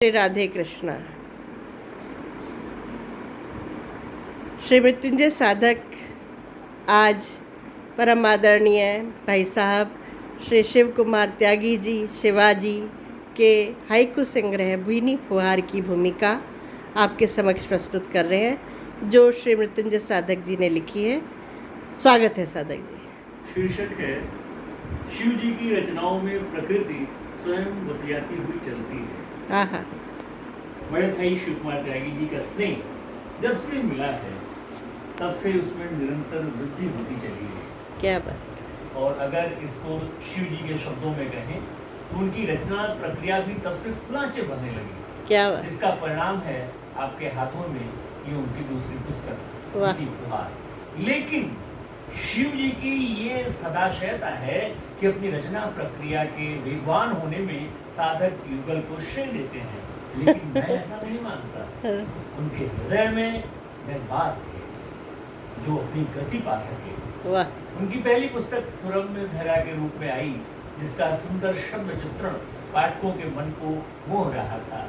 श्री राधे कृष्णा। श्री मृत्युंजय साधक आज परम आदरणीय भाई साहब श्री शिव कुमार त्यागी जी शिवाजी के हाइकू संग्रह भीनी फुहार की भूमिका आपके समक्ष प्रस्तुत कर रहे हैं, जो श्री मृत्युंजय साधक जी ने लिखी है। स्वागत है साधक जी। शीर्षक है शिव जी की रचनाओं में प्रकृति स्वयं बतियाती हुई चलती है। हाँ, बड़े भाई शिव कुमार त्यागी जी का स्नेह जब से मिला है तब से उसमें निरंतर वृद्धि होती चली है। क्या बात। और अगर इसको शिव जी के शब्दों में कहें तो उनकी रचना प्रक्रिया भी तब से कुलाचे बनने लगी। क्या बात। इसका परिणाम है आपके हाथों में ये उनकी दूसरी पुस्तक भीनी फुहार। लेकिन शिव जी की ये सदाशयता है कि अपनी रचना प्रक्रिया के वेगवान होने में साधक युगल को श्रेय देते हैं, लेकिन मैं ऐसा नहीं मानता। उनके हृदय में जज्बात थे जो अपनी गति पा सके। वाह। उनकी पहली पुस्तक सुरम्य धरा के रूप में आई, जिसका सुंदर शब्द चित्रण पाठकों के मन को मोह रहा था।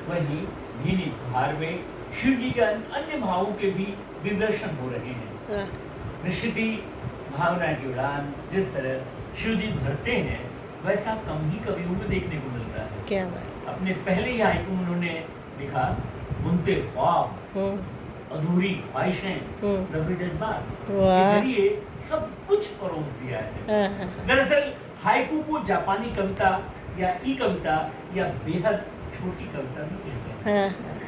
वहीं भीनी फुहार में शिव जी के अन्य भावों के भी दिग्दर्शन हो रहे हैं। निश्चित ही भावना की उड़ान जिस तरह शिव जी भरते हैं वैसा कम ही कवियों में देखने को मिलता है। क्या बात। अपने पहले ही हाइकू में उन्होंने लिखा, बुनते ख्वाब, अधूरी ख्वाहिशें, दबे जज्बात के जरिए सब कुछ परोस दिया है। दरअसल हाइकू को जापानी कविता या ई कविता या बेहद छोटी कविता भी कहते हैं।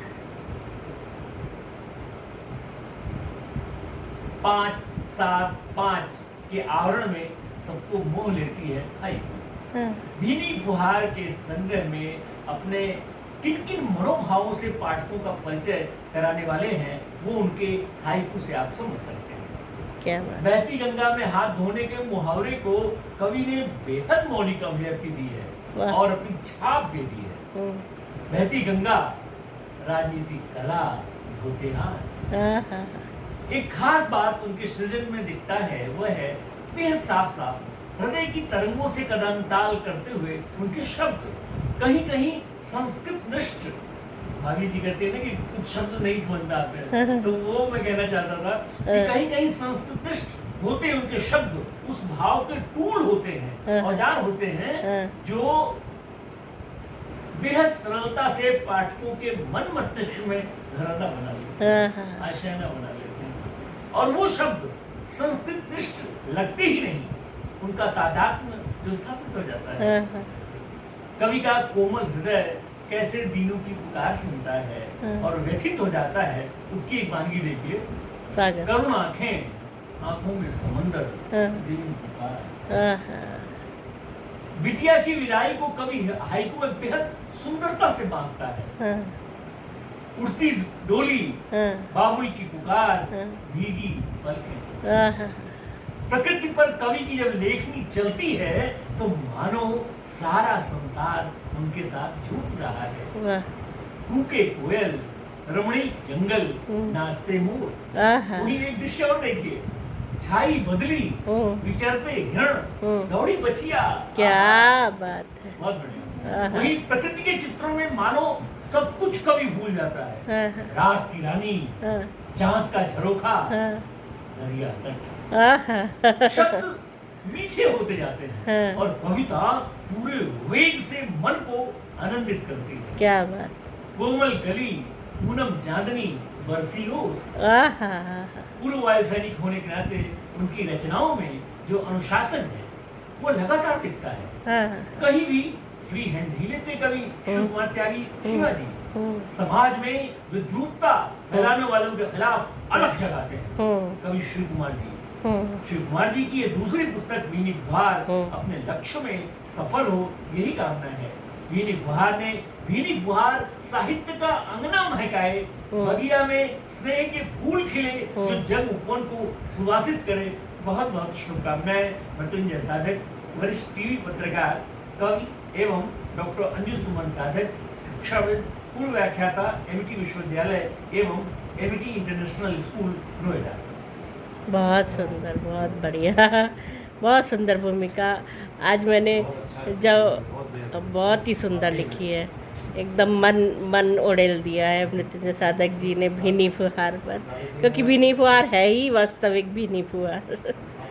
5, 7, 5 के आवरण में सबको मोह लेती है हाइकू। भीनी फुहार के संग्रह में अपने किन किन मनोभावों से पाठकों का परिचय कराने वाले हैं वो उनके हाइकू से आप समझ सकते हैं। क्या बात। बहती गंगा में हाथ धोने के मुहावरे को कवि ने बेहद मौलिक अभिव्यक्ति दी है और अपनी छाप दे दी है। बहती गंगा, राजनीतिक कला, धोते हाथ। एक खास बात उनके सृजन में दिखता है वह है बेहद साफ साफ हृदय की तरंगों से कदमताल करते हुए उनके शब्द कहीं कहीं संस्कृत निष्ठ। भाभी जी कहते हैं ना कि कुछ शब्द नहीं समझ में आते, तो वो मैं कहना चाहता था कि कहीं कहीं संस्कृत निष्ठ होते हैं उनके शब्द, उस भाव के टूल होते हैं, औजार होते हैं जो बेहद सरलता से पाठकों के मन मस्तिष्क में घरंदा बना लेते हैं, आशियाना बना लेते हैं। और वो शब्द संस्कृत निष्ठ लगते ही नहीं, उनका तादात्म्य जो स्थापित हो जाता है। कवि का कोमल हृदय कैसे दीनों की पुकार सुनता है और व्यथित हो जाता है, उसकी एक वानगी देखिए। करुण आंखें, आंखों में समंदर, दीन पुकार। बिटिया की विदाई को कवि हाइकू में बेहद सुंदरता से बांधता है। उड़ती डोली, बाबुल की पुकार, भीगी पलकें। प्रकृति पर कवि की जब लेखनी चलती है तो मानो सारा संसार उनके साथ झूम रहा है। कूके कोयल, रमणीक जंगल, नाचते मोर। वही एक दृश्य और देखिए, छाई बदली, विचरते हिरण, दौड़ी बछिया। क्या बात है। बहुत बढ़िया। वही प्रकृति के चित्रों में मानो सब कुछ कवि भूल जाता है। रात की रानी, चांद का झरोखा, दरिया तट। शब्द मीठे होते जाते हैं और कविता पूरे वेग से मन को आनंदित करती है। क्या बात। कोमल गली, पूनम चांदनी, बरसी ओस। पूर्व वायु सैनिक होने के नाते उनकी रचनाओं में जो अनुशासन है वो लगातार दिखता है। कहीं भी फ्री हैंड नहीं लेते कवि शिव कुमार त्यागी शिवाजी। समाज में विद्रूपता फैलाने वालों के खिलाफ अलग जगाते हैं कवि शिव कुमार जी। शिव कुमार जी की ये दूसरी पुस्तक भीनी फुहार अपने लक्ष्य में सफल हो यही कामना है। भीनी फुहार ने भीनी फुहार साहित्य का अंगना महकाए, बगिया में स्नेह के फूल खिले जो जग उपवन को सुवासित करे। बहुत बहुत शुभकामनाएं। मृत्युंजय साधक, वरिष्ठ टीवी पत्रकार, कवि एवं डॉक्टर अंजू सुमन साधक, शिक्षाविद, पूर्व व्याख्याता, एमईटी विश्वविद्यालय एवं एमईटी इंटरनेशनल स्कूल, नोएडा। बहुत सुंदर, बहुत बढ़िया, बहुत सुंदर भूमिका। आज मैंने जो बहुत ही सुंदर लिखी है। एकदम मन उड़ेल दिया है मृत्युंजय साधक जी ने भीनी फुहार पर, क्योंकि भीनी फुहार है ही वास्तविक भीनी फुहार।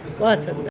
बहुत सुंदर।